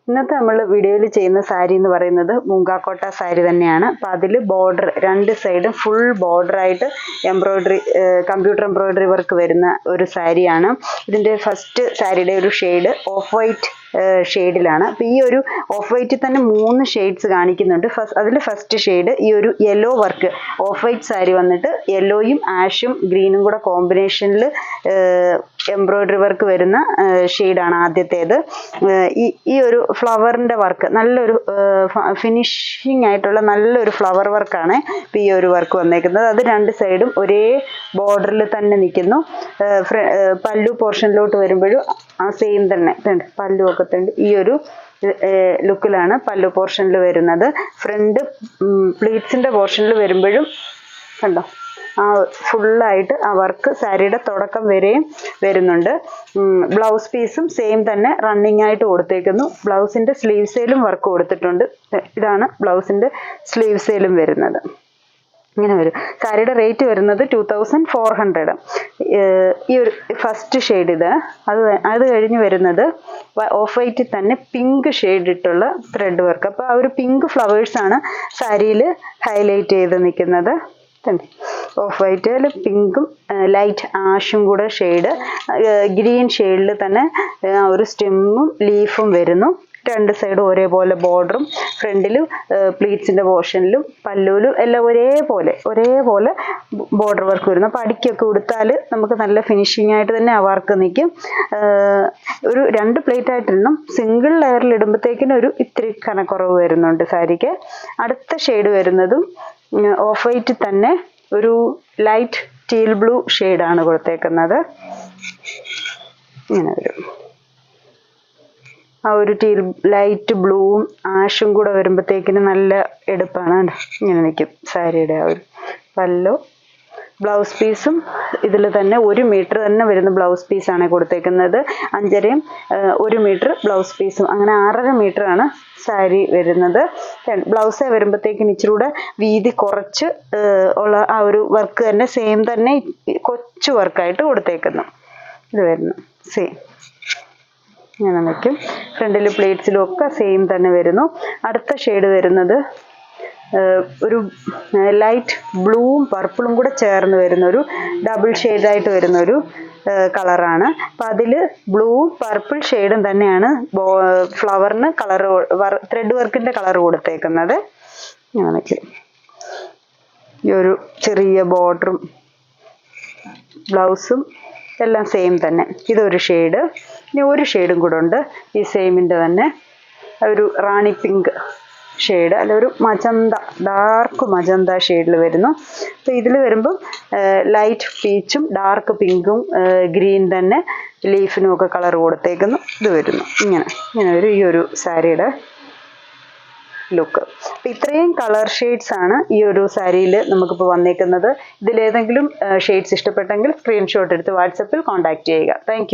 ഇന്നത്തെ നമ്മൾ വീഡിയോയിൽ ചെയ്യുന്ന സാരി എന്ന് പറയുന്നത് മുങ്കാക്കോട്ട സാരി തന്നെയാണ്. അപ്പോൾ അതിൽ ബോർഡർ രണ്ട് സൈഡും ഫുൾ ബോർഡറായിട്ട് എംബ്രോയ്ഡറി കമ്പ്യൂട്ടർ എംബ്രോയ്ഡറി വർക്ക് വരുന്ന ഒരു സാരിയാണ്. ഇതിൻ്റെ ഫസ്റ്റ് സാരിയുടെ ഒരു ഷെയ്ഡ് ഓഫ് വൈറ്റ് ഷെയ്ഡിലാണ്. അപ്പോൾ ഈ ഒരു ഓഫ് വൈറ്റിൽ തന്നെ 3 ഷെയ്ഡ്സ് കാണിക്കുന്നുണ്ട്. അതിൽ ഫസ്റ്റ് ഷെയ്ഡ് ഈ ഒരു yellow work of white sari വന്നിട്ട് യെല്ലോയും ആഷും ഗ്രീനും കൂടെ കോമ്പിനേഷനിൽ എംബ്രോയ്ഡറി വർക്ക് വരുന്ന ഷെയ്ഡാണ് ആദ്യത്തേത്. ഈ ഒരു ഫ്ലവറിൻ്റെ വർക്ക് നല്ലൊരു ഫിനിഷിംഗ് ആയിട്ടുള്ള നല്ലൊരു ഫ്ലവർ വർക്കാണ് ഇപ്പോൾ ഈ ഒരു വർക്ക് വന്നേക്കുന്നത്. അത് രണ്ട് സൈഡും ഒരേ ബോർഡറിൽ തന്നെ നിൽക്കുന്നു. പല്ലു പോർഷനിലോട്ട് വരുമ്പോഴും ആ സെയിം തന്നെ പല്ലു ഒക്കെ ഉണ്ട്. ഈ ഒരു ലുക്കിലാണ് പല്ലു പോർഷനിൽ വരുന്നത്. ഫ്രണ്ട് പ്ലീറ്റ്സിൻ്റെ പോർഷനിൽ വരുമ്പോഴും കണ്ടോ ആ ഫുള്ളായിട്ട് ആ വർക്ക് സാരിയുടെ തുടക്കം വരെയും വരുന്നുണ്ട്. ബ്ലൗസ് പീസും സെയിം തന്നെ റണ്ണിങ് ആയിട്ട് കൊടുത്തേക്കുന്നു. ബ്ലൗസിൻ്റെ സ്ലീവ്സിലും വർക്ക് കൊടുത്തിട്ടുണ്ട്. ഇതാണ് ബ്ലൗസിൻ്റെ സ്ലീവ്സിലും വരുന്നത്. ഇങ്ങനെ വരും. സാരിയുടെ റേറ്റ് വരുന്നത് 2400. ഈ ഒരു ഫസ്റ്റ് ഷെയ്ഡ് അത് കഴിഞ്ഞ് വരുന്നത് ഓഫ് വൈറ്റിൽ തന്നെ പിങ്ക് ഷെയ്ഡ് ഇട്ടുള്ള ത്രെഡ് വർക്ക്. അപ്പോൾ ആ ഒരു പിങ്ക് ഫ്ലവേഴ്സാണ് സാരിയിൽ ഹൈലൈറ്റ് ചെയ്ത് നിൽക്കുന്നത്. ഓഫ് വൈറ്റിൽ പിങ്കും ലൈറ്റ് ആഷും കൂടെ ഷെയ്ഡ്, ഗ്രീൻ ഷെയ്ഡിൽ തന്നെ ആ ഒരു സ്റ്റെമ്മും ലീഫും വരുന്നു. രണ്ട് സൈഡും ഒരേപോലെ ബോർഡറും ഫ്രണ്ടിലും പ്ലീറ്റ്സിൻ്റെ പോർഷനിലും പല്ലുവിലും എല്ലാം ഒരേപോലെ ബോർഡർ വർക്ക് വരുന്നു. അപ്പോൾ അടിക്കൊക്കെ കൊടുത്താൽ നമുക്ക് നല്ല ഫിനിഷിംഗ് ആയിട്ട് തന്നെ ആ വർക്ക് നിൽക്കും. ഒരു 2 പ്ലേറ്റ് ആയിട്ടിടണം. സിംഗിൾ ലെയറിൽ ഇടുമ്പോഴത്തേക്കിനും ഒരു ഇത്തിരി കനക്കുറവ് വരുന്നുണ്ട് സാരിക്ക്. അടുത്ത ഷെയ്ഡ് വരുന്നതും ഓഫ് വൈറ്റ് തന്നെ ഒരു ലൈറ്റ് ടീൽ ബ്ലൂ ഷെയ്ഡാണ് കൊടുത്തേക്കുന്നത്. ഇങ്ങനെ വരും. ആ ഒരു ലൈറ്റ് ബ്ലൂവും ആഷും കൂടെ വരുമ്പോഴത്തേക്കിന് നല്ല എടുപ്പാണ്. ഇങ്ങനെ നിൽക്കും സാരിയുടെ ആ ഒരു പല്ലു. ബ്ലൗസ് പീസും ഇതിൽ തന്നെ 1 മീറ്റർ തന്നെ വരുന്ന ബ്ലൗസ് പീസാണ് കൊടുത്തേക്കുന്നത്. 5.5 1 മീറ്റർ ബ്ലൗസ് പീസും അങ്ങനെ 6.5 മീറ്ററാണ് സാരി വരുന്നത്. ബ്ലൗസ് വരുമ്പോഴത്തേക്കിന് ഇച്ചിരി കൂടെ വീതി കുറച്ച് ഉള്ള ആ ഒരു വർക്ക് തന്നെ സെയിം തന്നെ കൊച്ചു വർക്കായിട്ട് കൊടുത്തേക്കുന്നു. ഇത് വരുന്നു സെയിം ഇങ്ങനെ നിൽക്കും. ഫ്രണ്ടിൽ പ്ലേറ്റ്സിലും ഒക്കെ സെയിം തന്നെ വരുന്നു. അടുത്ത ഷെയ്ഡ് വരുന്നത് ഒരു ലൈറ്റ് ബ്ലൂവും പർപ്പിളും കൂടെ ചേർന്ന് വരുന്ന ഒരു ഡബിൾ ഷെയ്ഡായിട്ട് വരുന്ന ഒരു കളറാണ്. അപ്പം അതിൽ ബ്ലൂവും പർപ്പിൾ ഷെയ്ഡും തന്നെയാണ് ഫ്ലവറിന് കളർ ത്രെഡ് വർക്കിൻ്റെ കളർ കൊടുത്തേക്കുന്നത്. ഇങ്ങനെ നിൽക്കും. ഈ ഒരു ചെറിയ ബോർഡറും ബ്ലൗസും എല്ലാം സെയിം തന്നെ. ഇതൊരു ഷെയ്ഡ്. ഇനി ഒരു ഷെയ്ഡും കൂടെ ഉണ്ട് ഈ സെയിമിൻ്റെ തന്നെ, ഒരു റാണി പിങ്ക് ഷെയ്ഡ്, അല്ല ഒരു മജന്ത ഡാർക്ക് മജന്ത ഷെയ്ഡിൽ വരുന്നു. അപ്പോൾ ഇതിൽ വരുമ്പം ലൈറ്റ് പീച്ചും ഡാർക്ക് പിങ്കും ഗ്രീൻ തന്നെ ലീഫിനും ഒക്കെ കളർ കൊടുത്തേക്കുന്നു. ഇത് വരുന്നു ഇങ്ങനെ വരും ഈ ഒരു സാരിയുടെ ലുക്ക്. അപ്പം ഇത്രയും കളർ ഷെയ്ഡ്സ് ആണ് ഈ ഒരു സാരിയിൽ നമുക്കിപ്പോൾ വന്നേക്കുന്നത്. ഇതിലേതെങ്കിലും ഷെയ്ഡ്സ് ഇഷ്ടപ്പെട്ടെങ്കിൽ സ്ക്രീൻഷോട്ട് എടുത്ത് വാട്സപ്പിൽ കോൺടാക്റ്റ് ചെയ്യുക. താങ്ക്